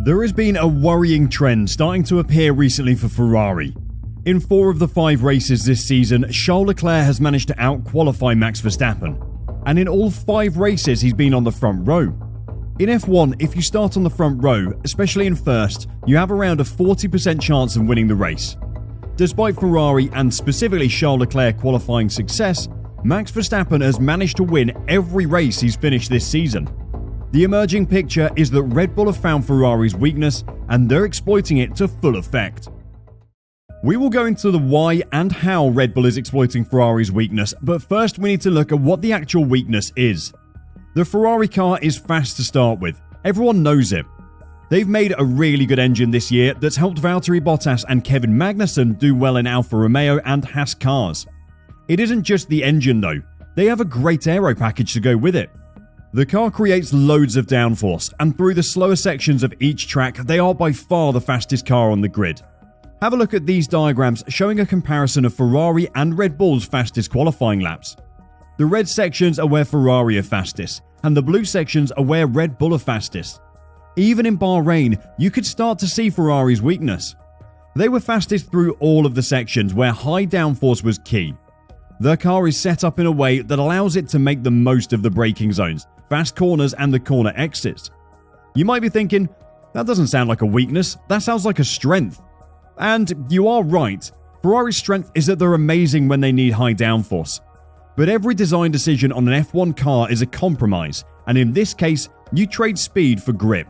There has been a worrying trend starting to appear recently for Ferrari. In 4 of the 5 races this season, Charles Leclerc has managed to out-qualify Max Verstappen. And in all 5 races, he's been on the front row. In F1, if you start on the front row, especially in first, you have around a 40% chance of winning the race. Despite Ferrari and specifically Charles Leclerc qualifying success, Max Verstappen has managed to win every race he's finished this season. The emerging picture is that Red Bull have found Ferrari's weakness and they're exploiting it to full effect. We will go into the why and how Red Bull is exploiting Ferrari's weakness, but first we need to look at what the actual weakness is. The Ferrari car is fast to start with, everyone knows it. They've made a really good engine this year that's helped Valtteri Bottas and Kevin Magnussen do well in Alfa Romeo and Haas cars. It isn't just the engine though, they have a great aero package to go with it. The car creates loads of downforce, and through the slower sections of each track, they are by far the fastest car on the grid. Have a look at these diagrams showing a comparison of Ferrari and Red Bull's fastest qualifying laps. The red sections are where Ferrari are fastest, and the blue sections are where Red Bull are fastest. Even in Bahrain, you could start to see Ferrari's weakness. They were fastest through all of the sections where high downforce was key. Their car is set up in a way that allows it to make the most of the braking zones, fast corners and the corner exits. You might be thinking, that doesn't sound like a weakness, that sounds like a strength. And you are right, Ferrari's strength is that they're amazing when they need high downforce. But every design decision on an F1 car is a compromise, and in this case, you trade speed for grip.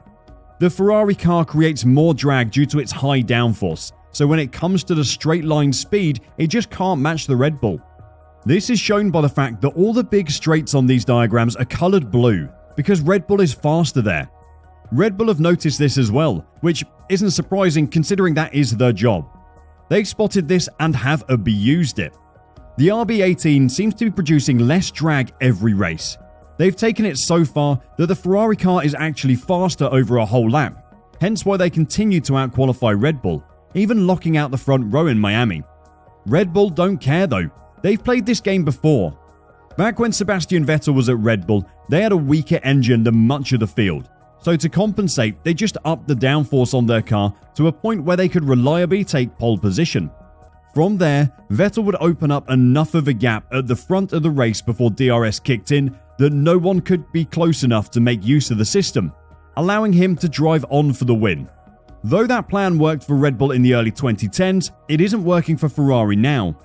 The Ferrari car creates more drag due to its high downforce, so when it comes to the straight line speed, it just can't match the Red Bull. This is shown by the fact that all the big straights on these diagrams are coloured blue, because Red Bull is faster there. Red Bull have noticed this as well, which isn't surprising considering that is their job. They've spotted this and have abused it. The RB18 seems to be producing less drag every race. They've taken it so far that the Ferrari car is actually faster over a whole lap, hence why they continue to out-qualify Red Bull, even locking out the front row in Miami. Red Bull don't care though. They've played this game before. Back when Sebastian Vettel was at Red Bull, they had a weaker engine than much of the field. So to compensate, they just upped the downforce on their car to a point where they could reliably take pole position. From there, Vettel would open up enough of a gap at the front of the race before DRS kicked in that no one could be close enough to make use of the system, allowing him to drive on for the win. Though that plan worked for Red Bull in the early 2010s, it isn't working for Ferrari now.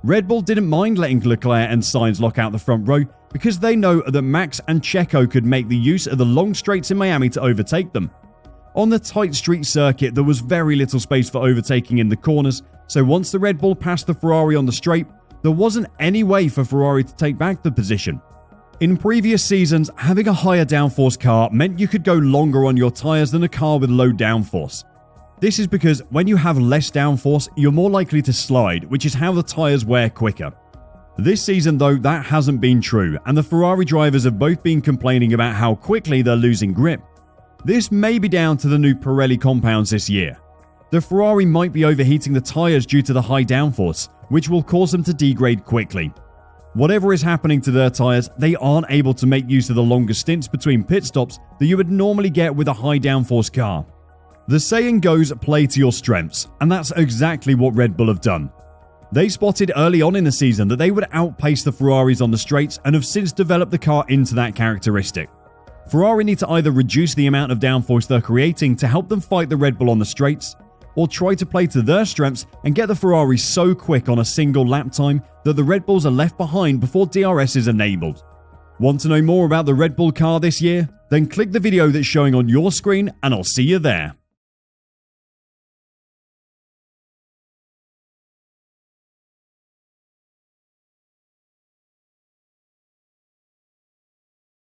Red Bull didn't mind letting Leclerc and Sainz lock out the front row because they know that Max and Checo could make the use of the long straights in Miami to overtake them. On the tight street circuit, there was very little space for overtaking in the corners, so once the Red Bull passed the Ferrari on the straight, there wasn't any way for Ferrari to take back the position. In previous seasons, having a higher downforce car meant you could go longer on your tyres than a car with low downforce. This is because when you have less downforce, you're more likely to slide, which is how the tyres wear quicker. This season though, that hasn't been true, and the Ferrari drivers have both been complaining about how quickly they're losing grip. This may be down to the new Pirelli compounds this year. The Ferrari might be overheating the tyres due to the high downforce, which will cause them to degrade quickly. Whatever is happening to their tyres, they aren't able to make use of the longer stints between pit stops that you would normally get with a high downforce car. The saying goes, play to your strengths, and that's exactly what Red Bull have done. They spotted early on in the season that they would outpace the Ferraris on the straights and have since developed the car into that characteristic. Ferrari need to either reduce the amount of downforce they're creating to help them fight the Red Bull on the straights, or try to play to their strengths and get the Ferrari so quick on a single lap time that the Red Bulls are left behind before DRS is enabled. Want to know more about the Red Bull car this year? Then click the video that's showing on your screen and I'll see you there.